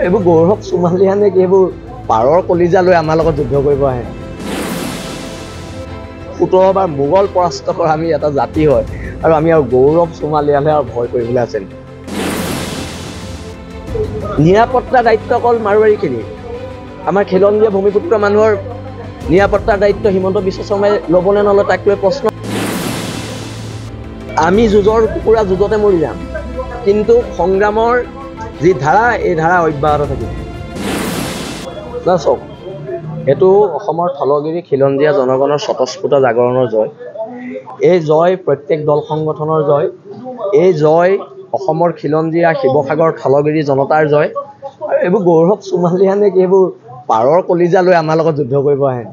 এইবোৰ গৌৰৱ চুমালিয়া নে কি এইবোৰ পাৰৰ কলিজা লৈ আমাৰ লগত যুদ্ধ কৰিব আহে 17 বাৰ মোগল পৰাস্ত কৰা আমি এটা জাতি হয় আৰু আমি আৰু গৌৰৱ চুমালিয়ালে আৰু ভয় কৰিবলৈ আছে নিৰাপত্তা দায়িত্ব অকল মাৰোৱাৰীখিনি আমাৰ খিলঞ্জীয়া ভূমিপুত্ৰ মানুহৰ নিৰাপত্তাৰ দায়িত্ব হিমন্ত বিশ্ব শৰ্মাই ল'বনে নলয় তাক লৈ প্ৰশ্ন আমি যুঁজৰ কুকুৰা যুঁজতে মৰি যাম কিন্তু সংগ্ৰামৰ যি ধাৰা এই ধাৰা অব্যাহত থাকিব চাওক এইটো অসমৰ থলগিৰি খিলঞ্জীয়া জনগণৰ স্বতঃস্ফূৰ্ত জাগৰণৰ জয় এই জয় প্ৰত্যেক দল সংগঠনৰ জয় এই জয় অসমৰ খিলঞ্জীয়া শিৱসাগৰ থলগিৰি জনতাৰ জয় আৰু এইবোৰ গৌৰৱ চুমালিয়া নে কি এইবোৰ পাৰৰ কলিজা লৈ আমাৰ লগত যুদ্ধ কৰিব আহে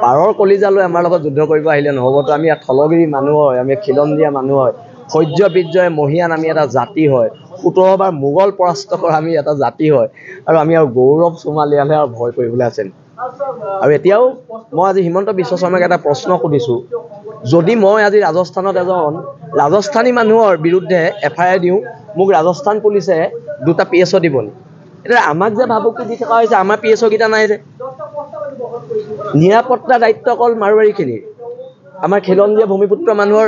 পাৰৰ কলিজা লৈ আমাৰ লগত যুদ্ধ কৰিব আহিলে নহ'বতো আমি থলগিৰি মানুহ হয় আমি খিলঞ্জীয়া মানুহ হয় সহ্য বিজয় মহিয়ান আমি এটা জাতি হয় 17 বাৰ মোগল পৰাস্ত কৰা আমি এটা জাতি হয় আৰু আমি আৰু গৌৰৱ চুমালিয়ালে আৰু ভয় কৰিবলৈ আছে আৰু এতিয়াও মই আজি হিমন্ত বিশ্ব শৰ্মাক এটা প্ৰশ্ন সুধিছোঁ যদি মই আজি ৰাজস্থানত এজন ৰাজস্থানী মানুহৰ বিৰুদ্ধে FIR দিওঁ মোক ৰাজস্থান পুলিচে 2টা PSO দিব নি এতিয়া আমাক যে ভাবুকি দি থকা হৈছে আমাৰ PSO কেইটা নাই যে নিৰাপত্তা দায়িত্ব অকল মাৰোৱাৰীখিনিৰ আমাৰ খিলঞ্জীয়া ভূমিপুত্ৰ মানুহৰ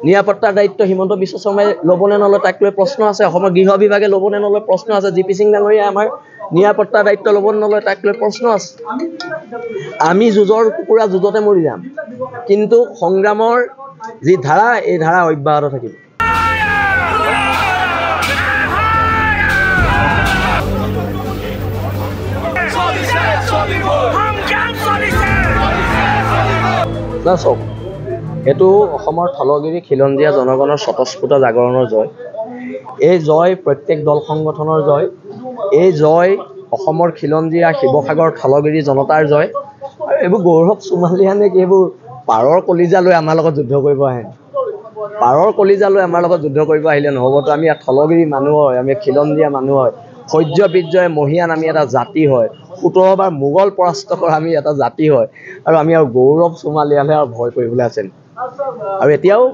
নিৰাপত্তাৰ দায়িত্ব হিমন্ত বিশ্ব শৰ্মাই ল'বনে নলয় তাক লৈ প্ৰশ্ন আছে অসমৰ গৃহ বিভাগে ল'বনে নলয় প্ৰশ্ন আছে GP সিং ডাঙৰীয়াই আমাৰ নিৰাপত্তাৰ দায়িত্ব ল'বনে নলয় তাক লৈ প্ৰশ্ন আছে আমি যুঁজৰ কুকুৰা যুঁজতে মৰি যাম কিন্তু সংগ্ৰামৰ যি ধাৰা এই ধাৰা অব্যাহত থাকিব চাওক এইটো অসমৰ থলগিৰি খিলঞ্জীয়া জনগণৰ স্বতঃস্ফূৰ্ত জাগৰণৰ জয় এই জয় প্ৰত্যেক দল সংগঠনৰ জয় এই জয় অসমৰ খিলঞ্জীয়া শিৱসাগৰ থলগিৰি জনতাৰ জয় আৰু এইবোৰ গৌৰৱ চুমালিয়া নে কি এইবোৰ পাৰৰ কলিজা লৈ আমাৰ লগত যুদ্ধ কৰিব আহে পাৰৰ কলিজা লৈ আমাৰ লগত যুদ্ধ কৰিব আহিলে নহ'বতো আমি থলগিৰি মানুহ হয় আমি খিলঞ্জীয়া মানুহ হয় সহ্য বিজয় মহিয়ান আমি এটা জাতি হয় 17 বাৰ মোগল পৰাস্ত কৰা আমি এটা জাতি হয় আৰু আমি আৰু গৌৰৱ চুমালিয়ালে আৰু ভয় কৰিবলৈ আছে আৰু এতিয়াও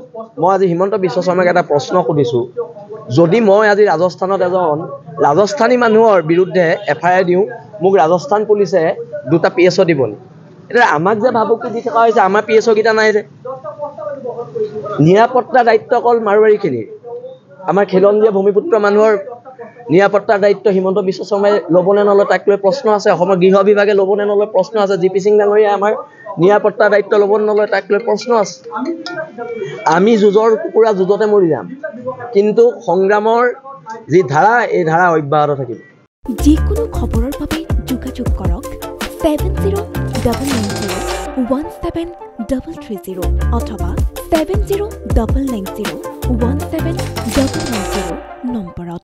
মই আজি হিমন্ত বিশ্ব শৰ্মাক এটা প্ৰশ্ন সুধিছোঁ যদি মই আজি ৰাজস্থানত এজন ৰাজস্থানী মানুহৰ বিৰুদ্ধে FIR দিওঁ মোক ৰাজস্থান পুলিচে 2টা PSO দিব নি এতিয়া আমাক যে ভাবুকি দি থকা হৈছে আমাৰ PSO কেইটা নাই যে নিৰাপত্তা দায়িত্ব অকল মাৰোৱাৰীখিনিৰ আমাৰ খিলঞ্জীয়া ভূমিপুত্ৰ মানুহৰ নিৰাপত্তাৰ দায়িত্ব হিমন্ত বিশ্ব শৰ্মাই ল'বনে নলয় তাক লৈ প্ৰশ্ন আছে অসমৰ গৃহ বিভাগে ল'বনে নলয় প্ৰশ্ন আছে GP সিং ডাঙৰীয়াই আমাৰ নিৰাপত্তাৰ দায়িত্ব ল'বনে নলয় তাক লৈ প্ৰশ্ন আছে আমি যুঁজৰ কুকুৰা যুঁজতে মৰি যাম কিন্তু সংগ্ৰামৰ যি ধাৰা এই ধাৰা অব্যাহত থাকিব যিকোনো খবৰৰ বাবে যোগাযোগ কৰক 7099017330 অথবা 7099017390 নম্বৰত